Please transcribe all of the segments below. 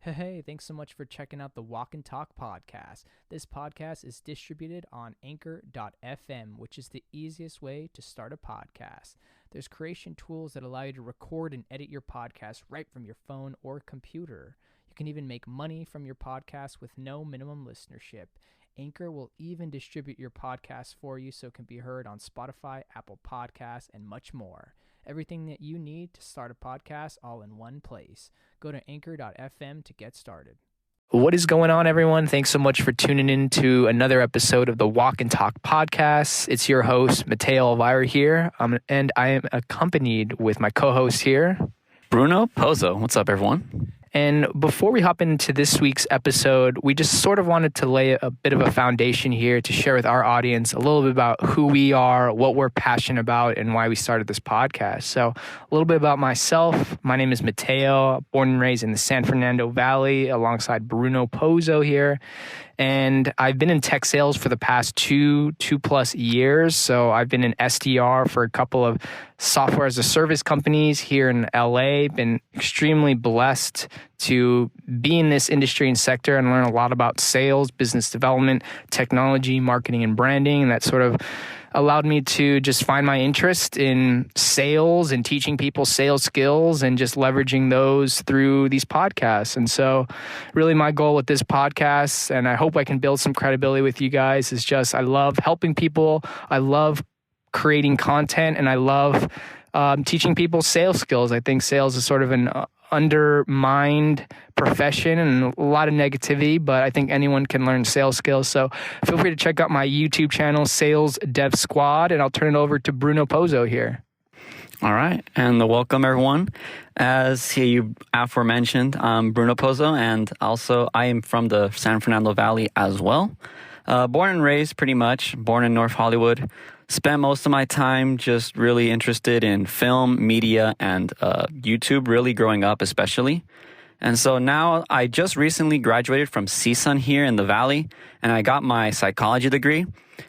Hey, thanks so much for checking out the Walk and Talk podcast. This podcast is distributed on anchor.fm, which is the easiest way to start a podcast. There's creation tools that allow you to record and edit your podcast right from your phone or computer. You can even make money from your podcast with no minimum listenership. Anchor will even distribute your podcast for you so it can be heard on Spotify, Apple Podcasts, and much more. Everything that you need to start a podcast all in one place. Go to anchor.fm to get started. What is going on, everyone? Thanks so much for tuning in to another episode of the Walk and Talk podcast. It's your host, Mateo Elvira here, and I am accompanied with my co-host here, Bruno Pozo. What's up, everyone? And before we hop into this week's episode, we just sort of wanted to lay a bit of a foundation here to share with our audience a little bit about who we are, what we're passionate about, and why we started this podcast. So a little bit about myself. My name is Mateo, born and raised in the San Fernando Valley alongside Bruno Pozo here. And I've been in tech sales for the past two plus years. So I've been an SDR for a couple of software as a service companies here in LA. Been extremely blessed to be in this industry and sector and learn a lot about sales, business development, technology, marketing, and branding. And that sort of allowed me to just find my interest in sales and teaching people sales skills and just leveraging those through these podcasts. And so really my goal with this podcast, and I hope I can build some credibility with you guys, is just I love helping people. I love creating content, and I love teaching people sales skills. I think sales is sort of an undermined profession and a lot of negativity, but I think anyone can learn sales skills. So feel free to check out my YouTube channel, Sales Dev Squad, and I'll turn it over to Bruno Pozo here. All right, and welcome, everyone. As you aforementioned, I'm Bruno Pozo, and also I am from the San Fernando Valley as well. Born and raised, pretty much, born in North Hollywood. Spent most of my time just really interested in film, media, and YouTube, really growing up especially. And so now I just recently graduated from CSUN here in the Valley, and I got my psychology degree.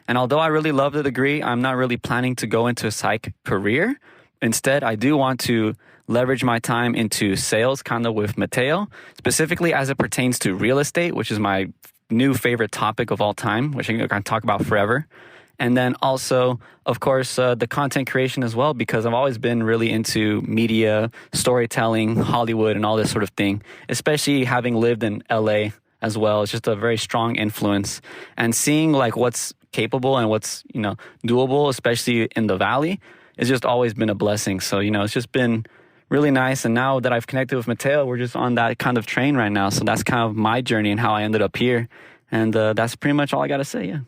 And although I really love the degree, I'm not really planning to go into a psych career. Instead, I do want to leverage my time into sales, kind of with Mateo, specifically as it pertains to real estate, which is my new favorite topic of all time, which I can talk about forever. And then also, of course, the content creation as well, because I've always been really into media, storytelling, Hollywood, and all this sort of thing, especially having lived in LA as well. It's just a very strong influence. And seeing like what's capable and what's, doable, especially in the Valley, it's just always been a blessing. So, it's just been really nice. And now that I've connected with Mateo, we're just on that kind of train right now. So that's kind of my journey and how I ended up here. And that's pretty much all I got to say, yeah.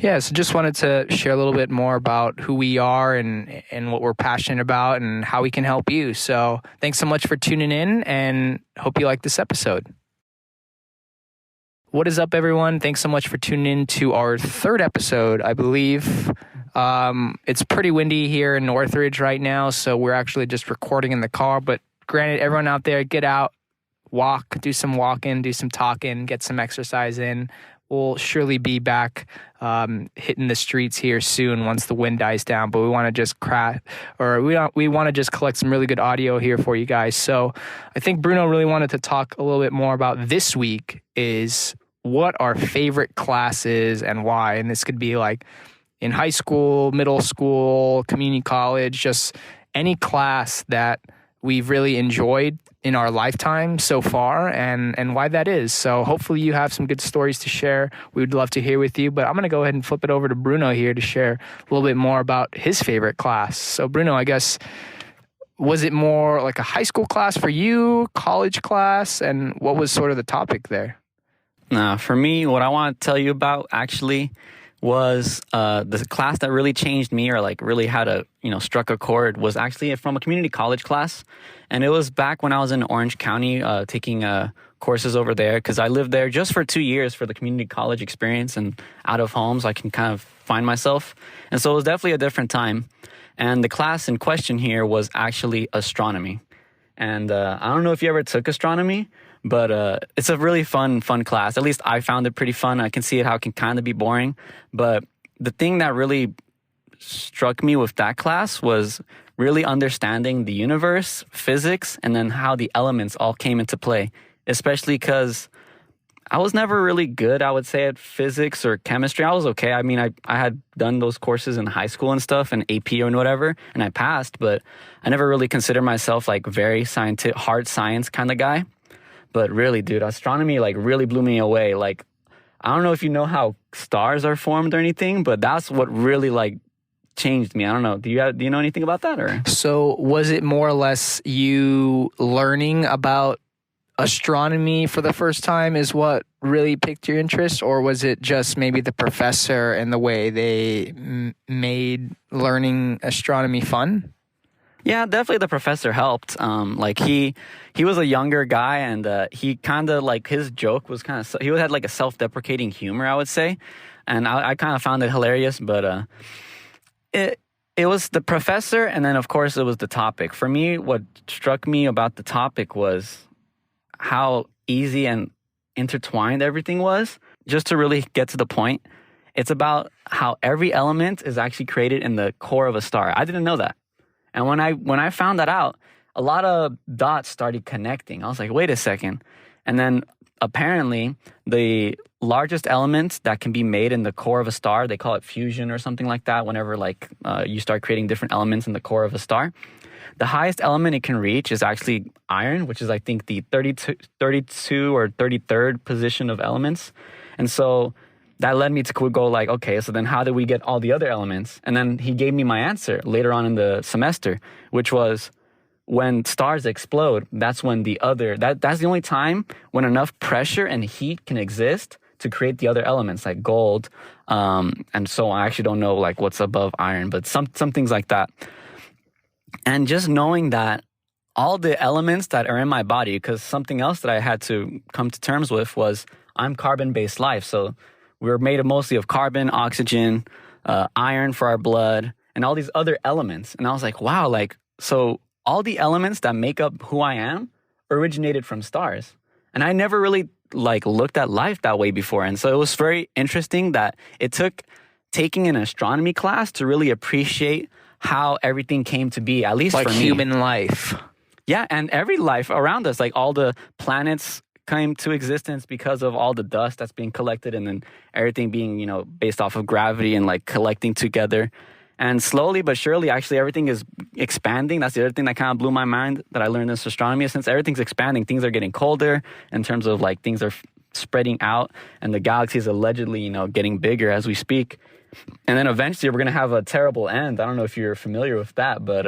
Yeah, so just wanted to share a little bit more about who we are and what we're passionate about and how we can help you. So thanks so much for tuning in and hope you like this episode. What is up, everyone? Thanks so much for tuning in to our third episode, I believe. It's pretty windy here in Northridge right now, so we're actually just recording in the car. But granted, everyone out there, get out, walk, do some walking, do some talking, get some exercise in. We'll surely be back hitting the streets here soon once the wind dies down. But we want to just we want to just collect some really good audio here for you guys. So I think Bruno really wanted to talk a little bit more about this week is what our favorite class is and why. And this could be like in high school, middle school, community college, just any class that we've really enjoyed in our lifetime so far and why that is. So hopefully you have some good stories to share. We would love to hear with you, but I'm going to go ahead and flip it over to Bruno here to share a little bit more about his favorite class. So Bruno, I guess, was it more like a high school class for you, college class, and what was sort of the topic there? For me, what I want to tell you about actually was the class that really changed me or like really had a, struck a chord was actually from a community college class. And it was back when I was in Orange County taking courses over there because I lived there just for 2 years for the community college experience and out of home so I can kind of find myself. And so it was definitely a different time. And the class in question here was actually astronomy. And I don't know if you ever took astronomy, but it's a really fun class. At least I found it pretty fun. I can see how it can kind of be boring. But the thing that really struck me with that class was really understanding the universe, physics, and then how the elements all came into play. especially because I was never really good, I would say, at physics or chemistry. I was okay. I mean, I had done those courses in high school and stuff, and AP or whatever, and I passed, but I never really considered myself like very scientific, hard science kind of guy. But really, dude, astronomy like really blew me away. Like, I don't know if you know how stars are formed or anything, but that's what really like changed me. I don't know. Do you know anything about that? Or So was it more or less you learning about astronomy for the first time is what really piqued your interest, or was it just maybe the professor and the way they made learning astronomy fun? Yeah, definitely the professor helped. Like he was a younger guy, and he kind of like his joke was kind of he had like a self-deprecating humor, I would say, and I kind of found it hilarious. But it was the professor, and then of course it was the topic. For me, what struck me about the topic was how easy and intertwined everything was. Just to really get to the point, it's about how every element is actually created in the core of a star. I didn't know that. And when I found that out, a lot of dots started connecting. I was like, wait a second. And then apparently the largest element that can be made in the core of a star, they call it fusion or something like that, whenever like you start creating different elements in the core of a star. The highest element it can reach is actually iron, which is, I think, the 32 or 33rd position of elements. And so that led me to go like, okay, so then how do we get all the other elements? And then he gave me my answer later on in the semester, which was when stars explode, that's when that's the only time when enough pressure and heat can exist to create the other elements like gold. And so I actually don't know like what's above iron, but some things like that. And just knowing that all the elements that are in my body, because something else that I had to come to terms with was I'm carbon-based life. So we're made mostly of carbon, oxygen, iron for our blood, and all these other elements. And I was like, wow, like, so all the elements that make up who I am originated from stars. And I never really like looked at life that way before. And so it was very interesting that it took taking an astronomy class to really appreciate how everything came to be, at least like for me. Human life. Yeah, and every life around us, like all the planets came to existence because of all the dust that's being collected, and then everything being, based off of gravity and like collecting together. And slowly but surely, actually, everything is expanding. That's the other thing that kind of blew my mind that I learned in astronomy. Since everything's expanding, things are getting colder in terms of like things are spreading out, and the galaxy is allegedly, getting bigger as we speak. And then eventually we're going to have a terrible end. I don't know if you're familiar with that, but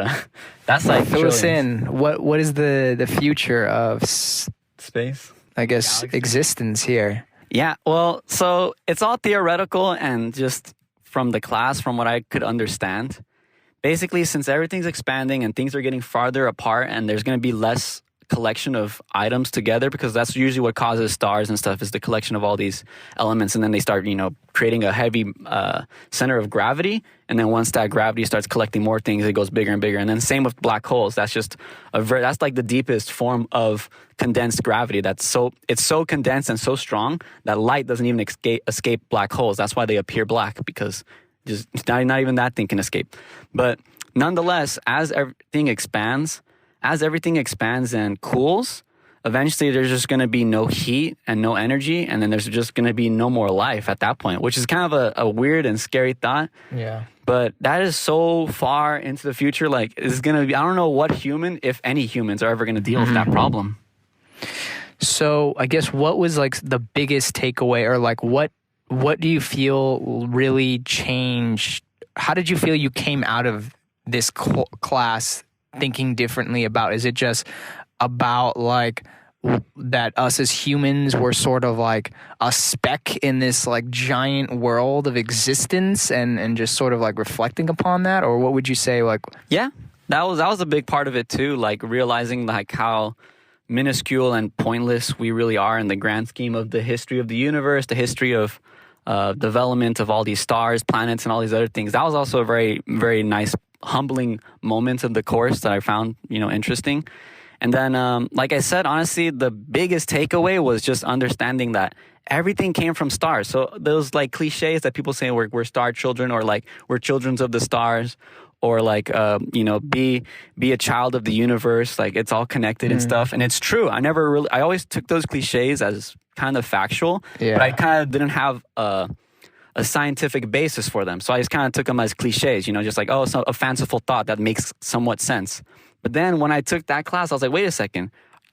that's like fill us in. What is the future of space? I guess Galaxy. Existence here. Yeah, well, so it's all theoretical, and just from the class, from what I could understand, basically since everything's expanding and things are getting farther apart, and there's going to be less collection of items together, because that's usually what causes stars and stuff, is the collection of all these elements, and then they start creating a heavy center of gravity, and then once that gravity starts collecting more things, it goes bigger and bigger. And then same with black holes. That's just that's like the deepest form of condensed gravity. It's so condensed and so strong that light doesn't even escape black holes. That's why they appear black, because just not even that thing can escape. But nonetheless, as everything expands and cools, eventually there's just going to be no heat and no energy, and then there's just going to be no more life at that point, which is kind of a weird and scary thought. Yeah. But that is so far into the future. Like, it's going to be, I don't know what human, if any humans, are ever going to deal with that problem. So I guess what was like the biggest takeaway, or like what do you feel really changed? How did you feel you came out of this class thinking differently about? Is it just about like that us as humans were sort of like a speck in this like giant world of existence, and just sort of like reflecting upon that? Or what would you say? Like, yeah, that was a big part of it too, like realizing like how minuscule and pointless we really are in the grand scheme of the history of the universe, the history of development of all these stars, planets, and all these other things. That was also a very, very nice, humbling moment of the course that I found, interesting. And then, like I said, honestly, the biggest takeaway was just understanding that everything came from stars. So those like cliches that people say we're star children, or like we're children of the stars, or like be a child of the universe, like it's all connected and stuff. And it's true. I always took those cliches as kind of factual, but I kind of didn't have a scientific basis for them. So I just kind of took them as cliches, just like, oh, it's a fanciful thought that makes somewhat sense. But then when I took that class, I was like, wait a second,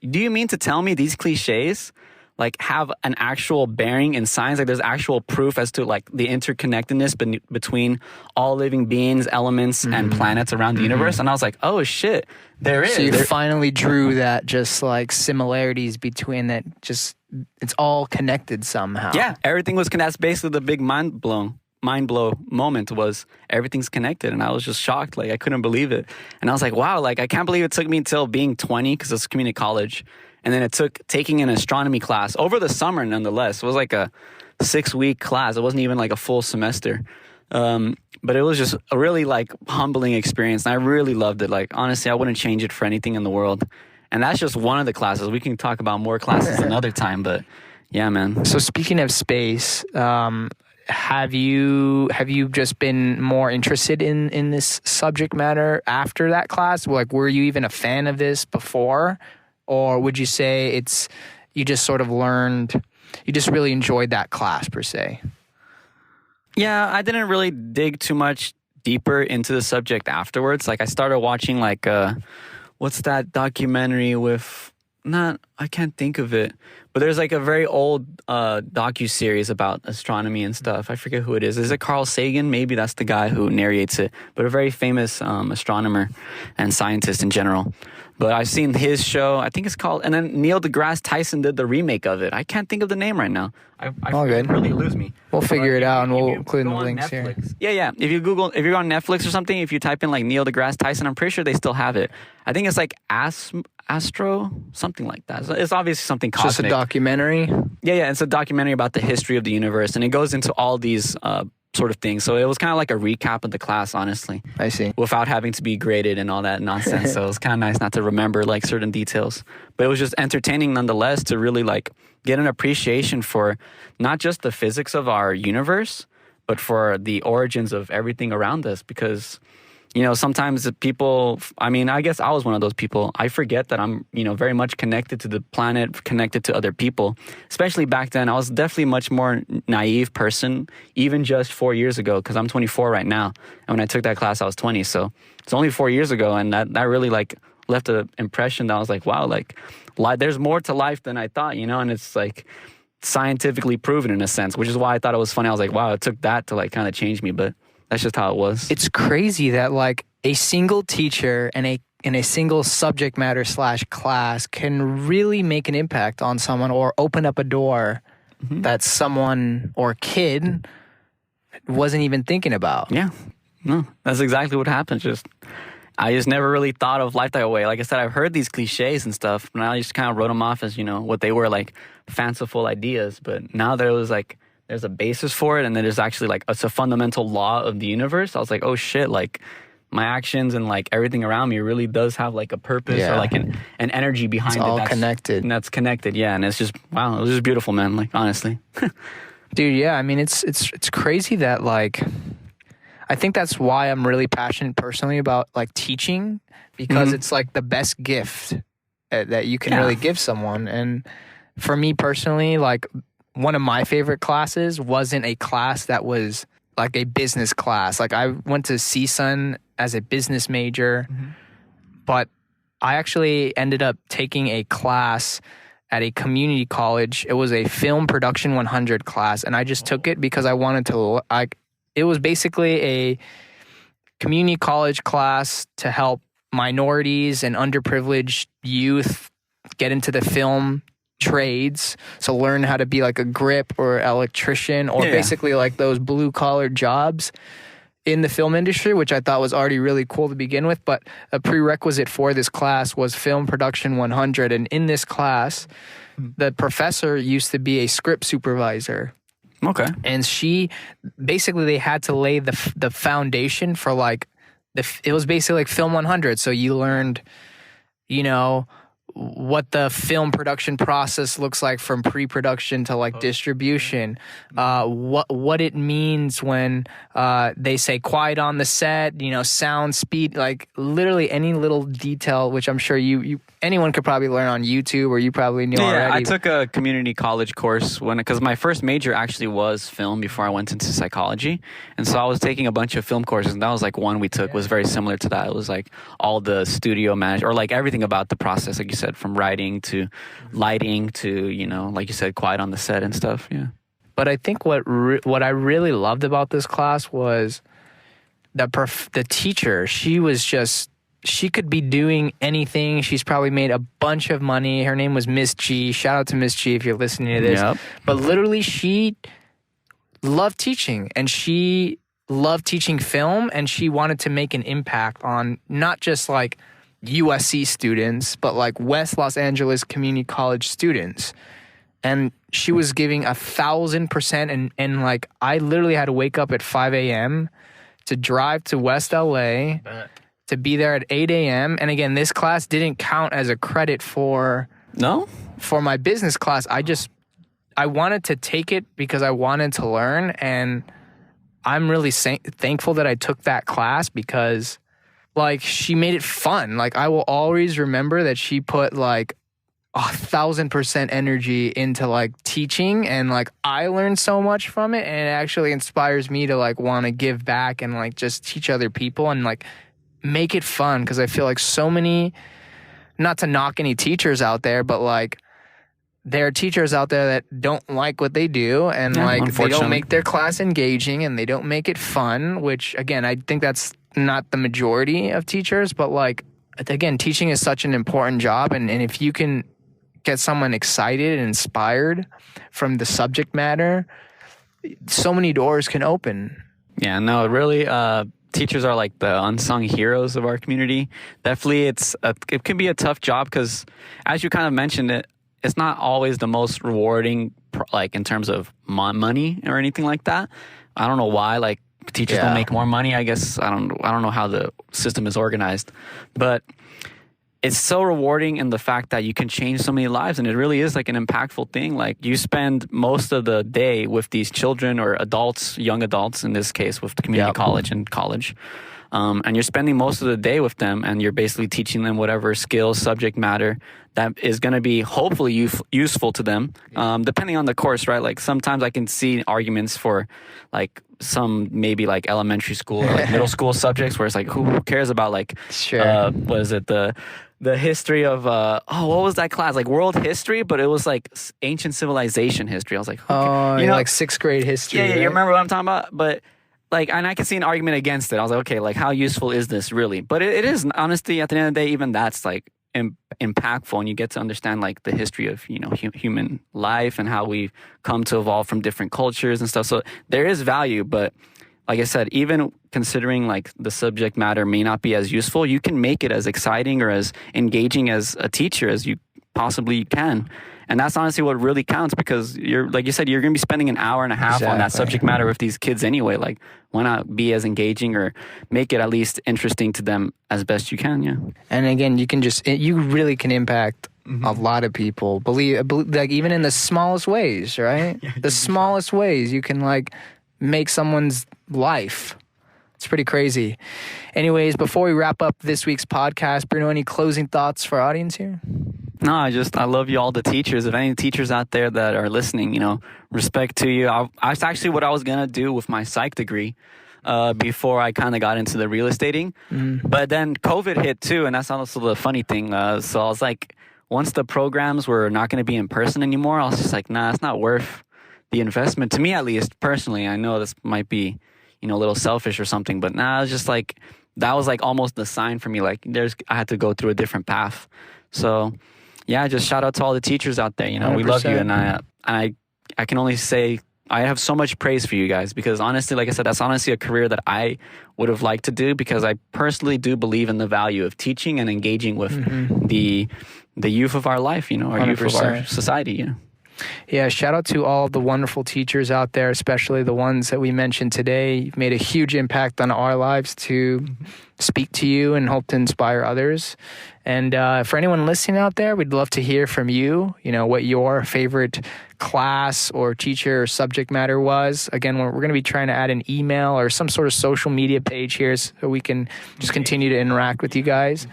do you mean to tell me these cliches like have an actual bearing in science? Like there's actual proof as to like the interconnectedness between all living beings, elements, and planets around the universe. And I was like, oh shit, there is. So you finally drew that just like similarities between that, just it's all connected somehow. Yeah, everything was connected. That's basically the big mind blow moment was everything's connected. And I was just shocked. Like I couldn't believe it. And I was like, wow, like I can't believe it took me until being 20 because it's community college. And then it took taking an astronomy class over the summer, nonetheless. It was like a 6-week class. It wasn't even like a full semester. But it was just a really like humbling experience. And I really loved it. Like, honestly, I wouldn't change it for anything in the world. And that's just one of the classes. We can talk about more classes another time. But yeah, man. So speaking of space, have you just been more interested in this subject matter after that class? Like, were you even a fan of this before? Or would you say you just sort of learned, you just really enjoyed that class per se? Yeah, I didn't really dig too much deeper into the subject afterwards. Like I started watching like, what's that documentary with, I can't think of it, but there's like a very old docu-series about astronomy and stuff. I forget who it is. Is it Carl Sagan? Maybe that's the guy who narrates it, but a very famous astronomer and scientist in general. But I've seen his show, I think it's called, and then Neil deGrasse Tyson did the remake of it. I can't think of the name right now. All good. Really lose me. We'll figure it out and we'll include the links Netflix, here. Yeah. If you're on Netflix or something, if you type in like Neil deGrasse Tyson, I'm pretty sure they still have it. I think it's like Astro, something like that. It's obviously something cosmic. Just a documentary? Yeah. It's a documentary about the history of the universe, and it goes into all these sort of things. So it was kind of like a recap of the class, honestly. I see. Without having to be graded and all that nonsense. So it was kind of nice not to remember like certain details. But it was just entertaining nonetheless to really like get an appreciation for not just the physics of our universe, but for the origins of everything around us. Because sometimes people, I guess I was one of those people. I forget that I'm, very much connected to the planet, connected to other people. Especially back then, I was definitely a much more naive person, even just 4 years ago, because I'm 24 right now. And when I took that class, I was 20. So it's only 4 years ago. And that really like left an impression that I was like, wow, like there's more to life than I thought, and it's like scientifically proven in a sense, which is why I thought it was funny. I was like, wow, it took that to like kind of change me. But that's just how it was. It's crazy that like a single teacher and a single subject matter / class can really make an impact on someone or open up a door that someone or kid wasn't even thinking about. Yeah. No, that's exactly what happened. I just never really thought of life that way. Like I said, I've heard these cliches and stuff, and I just kind of wrote them off as, what they were, like fanciful ideas. But now there's a basis for it, and then there's actually like it's a fundamental law of the universe. I was like, oh shit, like my actions and like everything around me really does have like a purpose or like an energy behind it. It's all connected. And that's connected, yeah. And it's just, wow, it was just beautiful, man. Like, honestly. Dude, yeah, it's crazy that like, I think that's why I'm really passionate personally about like teaching, because it's like the best gift that you can really give someone. And for me personally, like one of my favorite classes wasn't a class that was like a business class. Like I went to CSUN as a business major, but I actually ended up taking a class at a community college. It was a film production 100 class, and I just took it because I wanted to, it was basically a community college class to help minorities and underprivileged youth get into the film trades. So learn how to be like a grip or electrician or basically like those blue collar jobs in the film industry, which I thought was already really cool to begin with. But a prerequisite for this class was film production 100. And in this class, the professor used to be a script supervisor. Okay. And they had to lay the foundation for like, it was basically like film 100. So you learned, what the film production process looks like from pre-production to like distribution, what it means when they say quiet on the set, you know, sound, speed, like literally any little detail, which I'm sure you anyone could probably learn on YouTube, or you probably knew already. I took a community college course because my first major actually was film before I went into psychology, and so I was taking a bunch of film courses, and that was like one we took was very similar to that. It was like all the studio management, or like everything about the process, like you said, from writing to lighting to, you know, like you said, quiet on the set and stuff. Yeah. But I think what I really loved about this class was the teacher. She could be doing anything. She's probably made a bunch of money. Her name was Miss G. Shout out to Miss G if you're listening to this. Yep. But literally, she loved teaching, and she loved teaching film, and she wanted to make an impact on not just like USC students, but like West Los Angeles Community College students. And she was giving 1,000%. And like, I literally had to wake up at 5 a.m. to drive to West LA to be there at 8 a.m. And again, this class didn't count as a credit for my business class. I wanted to take it because I wanted to learn. And I'm really thankful that I took that class, because like, she made it fun. Like, I will always remember that she put like 1,000% energy into like teaching, and like I learned so much from it, and it actually inspires me to like want to give back and like just teach other people and like make it fun. Because I feel like so many, not to knock any teachers out there, but like there are teachers out there that don't like what they do, and like they don't make their class engaging, and they don't make it fun, which again, I think that's not the majority of teachers, but like, again, teaching is such an important job. And if you can get someone excited and inspired from the subject matter, so many doors can open. Yeah, no, really, teachers are like the unsung heroes of our community. Definitely, it can be a tough job because, as you kind of mentioned, it's not always the most rewarding, like in terms of money or anything like that. I don't know why, like, teachers don't make more money. I guess I don't know how the system is organized, but it's so rewarding in the fact that you can change so many lives, and it really is like an impactful thing. Like, you spend most of the day with these children or adults, young adults in this case, with the community college and college. And you're spending most of the day with them, and you're basically teaching them whatever skills, subject matter that is going to be hopefully useful to them, depending on the course, right? Like, sometimes I can see arguments for like some maybe like elementary school or like middle school subjects where it's like, who cares about like, what is it, the history of, what was that class? Like world history, but it was like ancient civilization history. I was like, you know, like sixth grade history. Yeah, right? You remember what I'm talking about? But like, and I can see an argument against it. I was like, okay, like how useful is this really? But it is, honestly, at the end of the day, even that's like impactful, and you get to understand like the history of, you know, human life and how we've come to evolve from different cultures and stuff. So there is value, but like I said, even considering like the subject matter may not be as useful, you can make it as exciting or as engaging as a teacher as you possibly can. And that's honestly what really counts, because you're, like you said, you're going to be spending an hour and a half on that subject matter with these kids anyway. Like, why not be as engaging or make it at least interesting to them as best you can? Yeah. And again, you really can impact a lot of people. Believe like even in the smallest ways, right? The smallest ways you can like make someone's life. It's pretty crazy. Anyways, before we wrap up this week's podcast, Bruno, any closing thoughts for our audience here? No, I love you all, the teachers. If any teachers out there that are listening, you know, respect to you. That's actually what I was going to do with my psych degree before I kind of got into the real estating. But then COVID hit too, and that's also the funny thing. So I was like, once the programs were not going to be in person anymore, I was just like, nah, it's not worth the investment. To me, at least, personally. I know this might be, you know, a little selfish or something, but nah, it's just like, that was like almost the sign for me. Like, I had to go through a different path. So yeah, just shout out to all the teachers out there. You know, 100%. We love you, and I can only say I have so much praise for you guys, because honestly, like I said, that's honestly a career that I would have liked to do, because I personally do believe in the value of teaching and engaging with the youth of our life, you know, our 100%. Youth of our society, you know. Yeah, shout out to all the wonderful teachers out there, especially the ones that we mentioned today. You've made a huge impact on our lives to speak to you and hope to inspire others. And for anyone listening out there, we'd love to hear from you, what your favorite class or teacher or subject matter was. Again, we're going to be trying to add an email or some sort of social media page here so we can just continue to interact with you guys.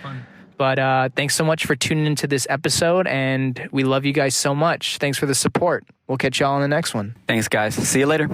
But thanks so much for tuning into this episode, and we love you guys so much. Thanks for the support. We'll catch y'all on the next one. Thanks, guys. See you later.